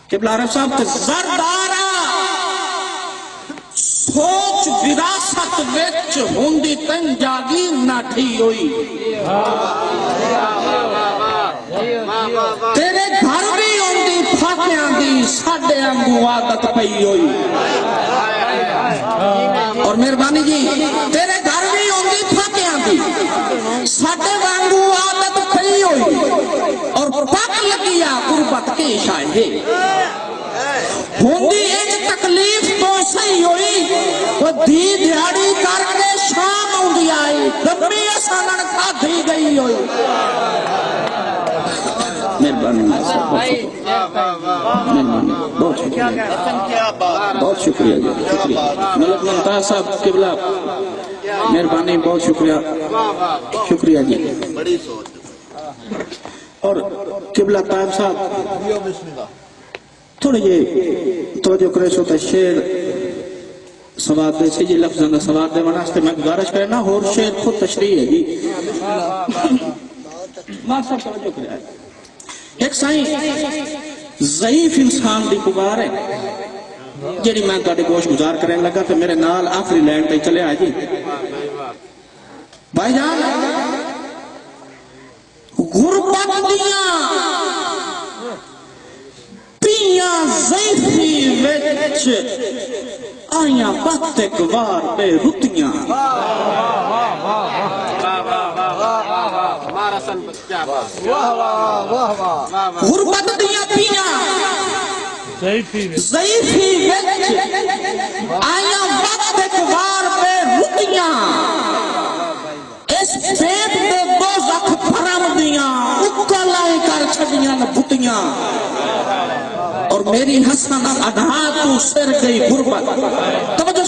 قبلہ عارف صاحب کے زردارہ سوچ وراثت وچ ہوندی تن جاگیر نہ ٹھی ہوئی تیرے گھر بھی ہوندی پھاکیاں دی ساڈے انگوں عادت پئی ہوئی اور مہربانی جی تیرے گھر بھی ہوندی پھاکیاں دی ساڈے انگوں عادت پئی ہوئی اور پک لگیا غربت کے شاہے ہوندی ایک تکلیف تو صحیح ہوئی وہ دی دیاڑی کر کے شام ہوندی آئی دبی اسانن کھا دی گئی ہوئی مہربانی بہت شکریہ بہت شکریہ جی ملک ممتاز صاحب قبلہ مہربانی بہت شکریہ جی اور قبلہ طائب صاحب تھوڑے یہ توجہ کرے سو تے شیر سواد دے سی جی لفظاں دا سواد دے واسطے میں گزارش کرنا اور شیر خود تشریح ہے جی ماں صاحب توجہ کرے ایک سائیں ضعیف انسان دی پکار ہے جیڑی میں تہاڈے گوش گزار کرنے لگا تے میرے نال آخری لائن تے چلے آئے جی بھائی جان غربت دیاں پیاں ضعیفی وچ آیاں بات ایک وار بے رتیاں غربت دیاں پیاں ضعیفی وچ آیاں بات ایک وار بے رتیاں اس پیٹ دے دوزخ پھرم دیاں اکلائیں کر چھڑیاں بھتیاں اور میری حسن انہا تو سر گئی غربت توجہ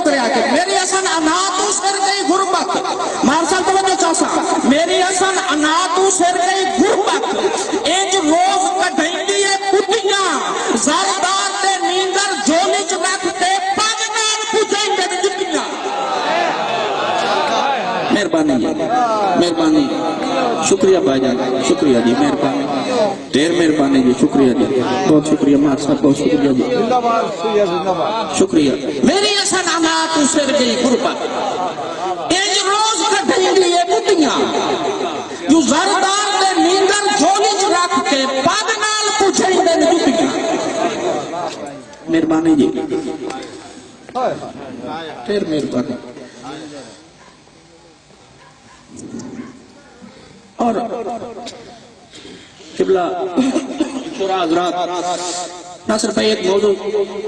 کریا کہ میری حسن انہا تو سر گئی غربت مارسال توجہ چاہسا میری حسن انہا تو سر گئی غربت ایج روز کڑھیں دیئے کٹیاں زاردار دے نیندر جولی چلاکتے پاگنار پوچھیں دے جتیاں مہربانی شکریہ بھائی جان شکریہ جی مہربانی دیر مہربانی جی شکریہ جی بہت شکریہ مار صاحب بہت شکریہ جی شکریہ میری اصل امات سر گئی غربت ایج روز کٹھیں لیے بٹیاں جو زردار دے نیندر جھولی چ رکھ کے پاگنال پوچھیں دے جتیاں مہربانی جی دیر مہربانی اور قبلہ شورا حضرات ناصر بھائی ایک موضوع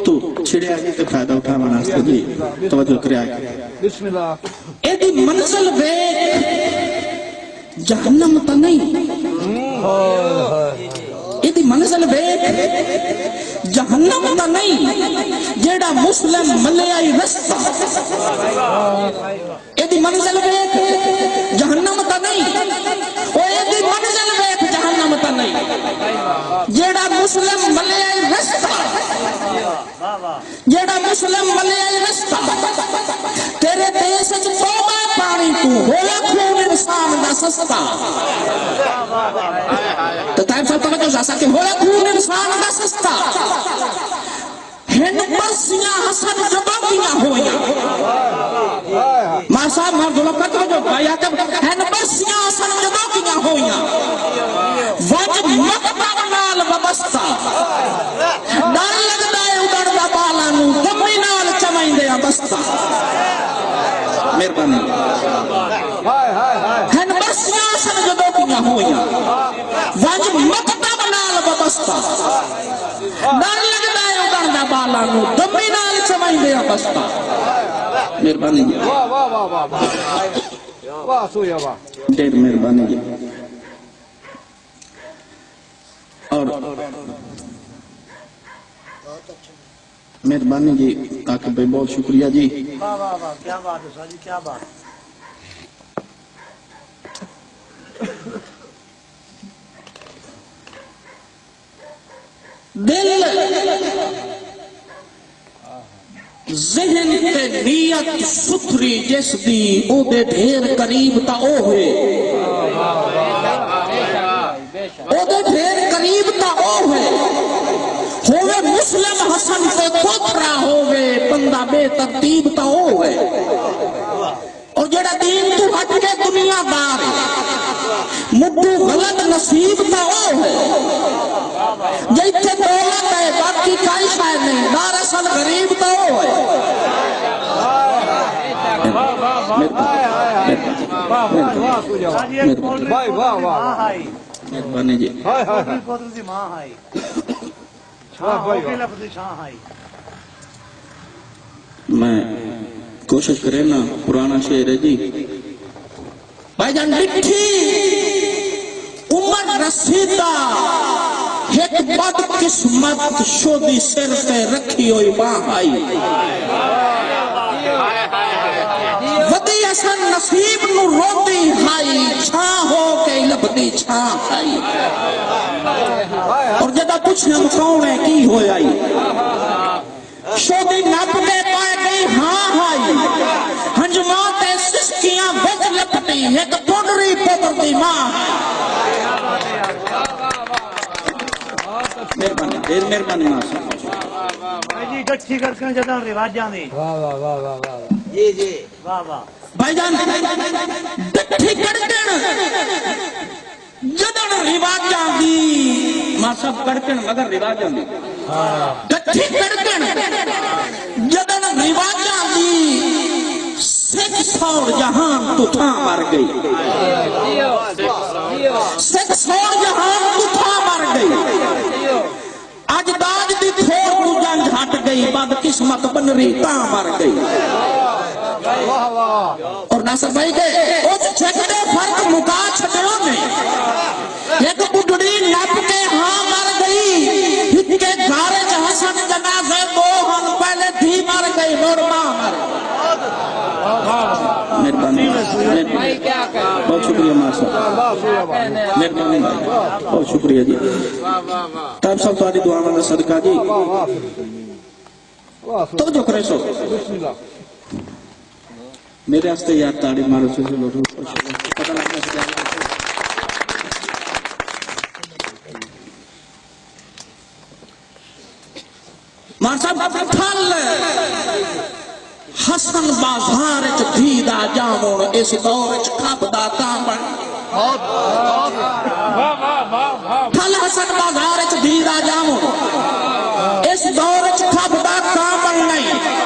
تو چھڑے آگے کے فائدہ اٹھا مناستے جی توجہ کرے آگے بسم اللہ ایدی منزل بیک جہنم تا نہیں ایدی منزل بیک جہنم تا نہیں جیڑا مسلم ملیائی رستہ ایدی منزل بیک جہنم تا نہیں ایدی منزل بیک جہنم تا نہیں جیڑا مسلم ملیائی رستہ جیڑا مسلم ملیائی رستہ تیرے دیس توبہ پانی تو ہویا خون انسان دا سستا تو تائب صاحب توجہ جاسا کہ ہویا خون انسان دا سستا ہن برسیاں حسن جبابیاں ہویاں ماں صاحب ماں دلو کتو جو بھائی آکب ہن برسیاں حسن جبابیاں ہویاں وج مکتب نال وبستہ ڈر لگدا ہے ادھر دا بالانو دمی نال چمائیں دیا بستہ مہربانی ہن برسیاں حسن جبابیاں ہویاں وج مکتب نال وبستہ ڈر لگدا ہے ادھر دا بالانو دمی نال چمائیں دیا بستہ مہربانی جی دیر مہربانی جی اور مہربانی جی تاکہ بھائی بہت شکریہ جی کیا بات ہے سر جی کیا بات دل ذہن تے نیت ستھری جس دی او دے ڈھیر قریب تا او ہوئے او دے ڈھیر قریب تا او ہوئے تے کوتھرا ہوئے بندہ بے ترتیب تا ہوئے اور جڑا دین تو ہٹ کے دنیا دار مدو غلط نصیب تا ہوئے جیتے دولت ہے باقی کائی شاید نہیں دار اصل غریب تا ہوئے مہربانی جی میں کوشش کرے نا پرانا شعر ہے جی بھائی جان لکھی عمر رسیدہ ایک بد قسمت شودی سر پہ رکھی ہوئی ماں آئی ودی اصل نصیب نو روندی ہائی چھاں ہو کے لبدی چھاں آئی اور جدہ پوچھنے کون ہے کی ہو آئی شودی نپ دے پائے گئی ہاں ہائی ہنجمات سسکیاں بچ لپٹی ایک پوڈری پوڈری ماں مہربانی دیر مہربانی ماں جی گٹھی کر کے جدہ رواجاں دی جی جی واہ واہ بھائی جان گٹھی کر کے جدہ رواجاں دی ماں سب کر کے مگر رواجاں دی گٹھی کر کے جدہ رواجاں دی سکھ سور جہان تو تھاں مر گئی سکھ سور جہان تو تھاں مر گئی آج داج دی تھوڑ تو جنگ ہٹ گئی بعد قسمت بن رہی تاں مر گئی اور ناصر بھائی کے اس چھک دے فرق مکا چھٹوں میں ایک بڑھڑی نپ کے ہاں مر گئی ہت کے گھارے حسن جنازے دو ہن پہلے تھی مر گئی اور ماں مر مہربانی بہت شکریہ ماں صاحب مہربانی بہت شکریہ جی تب سب تاری دعا میں صدقہ جی تو جو کرے سو میرے ہستے یاد تاری مارو سے لوٹو پتہ لگنا سے ماں صاحب پھل حسن بازار چ دھیدا جامون اس دور چ کھپدا تامن پھل حسن بازار چ دھیدا جامون اس دور چ کھپدا تامن نہیں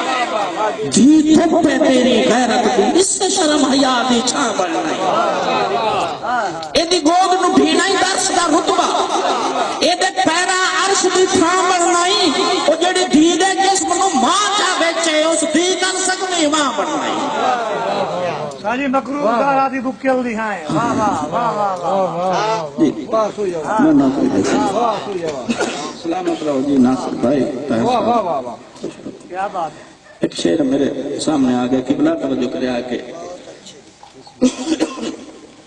دھی تھپے تیری غیرت دی اس سے شرم حیا دی چھاپن نہیں ایدی گود نو بھینا ہی درس دا رتبہ ایدے پیرا عرش دی تھامن نہیں او جڑی دھی دے جسم نو ماں چا بیچے اس دھی کر سکنے ماں بن نہیں ساجی مکروہ دارا دی بکیل دی ہیں واہ واہ واہ واہ جی میں ناصر بھائی سلامت رہو جی ناصر بھائی واہ واہ واہ کیا بات ہے ایک شعر میرے سامنے آگیا قبلہ توجہ کرے آکے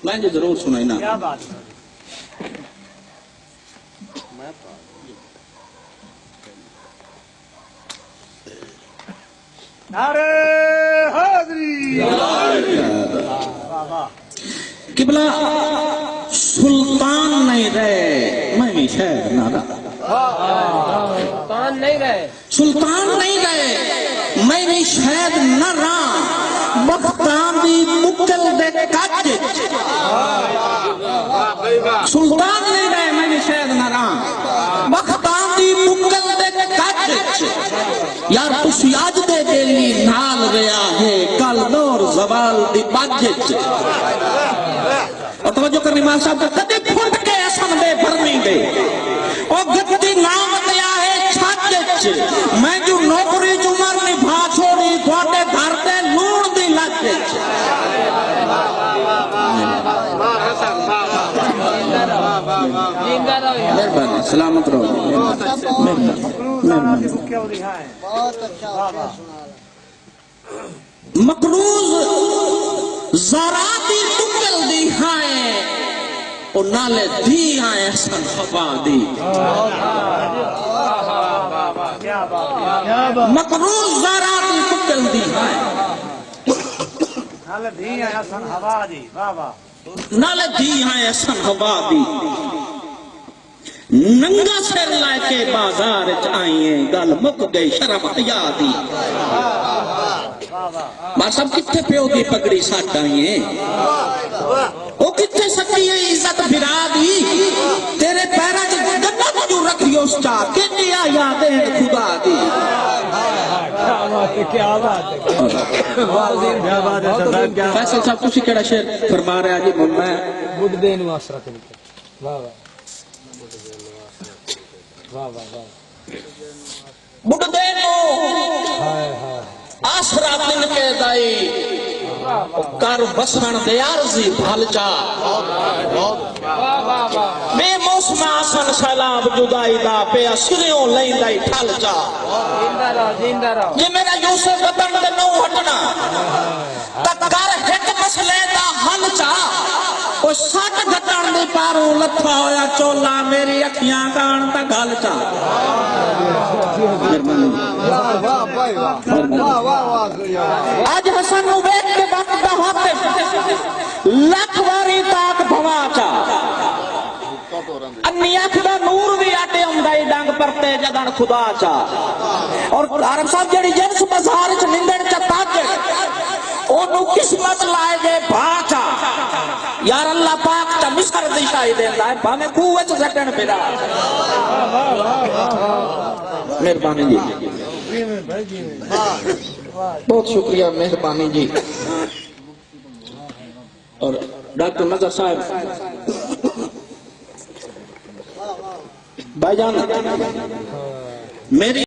میں جو ضرور سنائی نا کیا بات ہے نعرہ حاضری قبلہ سلطان نہیں رہے میں بھی شہر نادا سلطان نہیں رہے سلطان نہیں رہے میں بھی شہد نہ رہا بختان دی مکل دے کچ سلطان نہیں رہے میں بھی شہد نہ رہا بختان دی مکل دے کچ یار تسی آج دے دیلی نال رہا ہے کل دور زوال دی بجچ اور توجہ کرنی ماں صاحب کدے پھٹ کے ایسن دے بھرنی دے اور گتی نام دیا ہے چھاچچ میں جو نوکری جمر نبھا چھوڑی دوٹے گھر دے نور دی لچچ مہربانی سلامت رہو مہربانی مقروض زاراتی مکل دی ہائے اور نالے دی آئے احسن خفا دی مقروض زاراتی مکل دی ہائے نالے دی آئے احسن خفا دی نالے دی آئے احسن خفا دی ننگا سر لائے کے بازار چائیں گل مک گئی شرم حیا دی ماں سب کتھے پیو دی پگڑی ساتھ آئیں وہ کتھے سکی ہے عزت بھرا دی تیرے پیرا جو گنہ کو جو رکھی اس چاہ کنی آیا دین خدا دی کیا بات ہے فیصل صاحب کسی کڑا شیر فرما رہے آجی میں بڑھ دین واسرہ کنکے واہ واہ واہ واہ بڑھ دینو آسرہ دن کے دائی کار بسرن دیارزی بھال جا بے موسم آسن سیلاب جدائی دا بے اسریوں لئی دائی ٹھال جا یہ میرا یوسف بطن دے نو ہٹنا تکار ہٹ مسئلے دا حل چا وہ سٹ گھٹان دے پاروں لتھا ہویا چولا میری اکھیاں گان تا گھل چا آج حسن نو بیٹھ کے وقت دا ہوتے لکھ واری تاک بھوا چا انی آنکھ دا نور بھی آٹے امدائی ڈانگ پرتے جدن خدا چا اور عرب صاحب جڑی جنس بزار چ نندن چا تاکے انہوں قسمت لائے گے بھاچا یار اللہ پاک تا مصر دشائی دیتا ہے بھامے کوئے چا سٹن پیدا مہربانی جی بہت شکریہ مہربانی جی اور ڈاکٹر نظر صاحب بھائی جان میری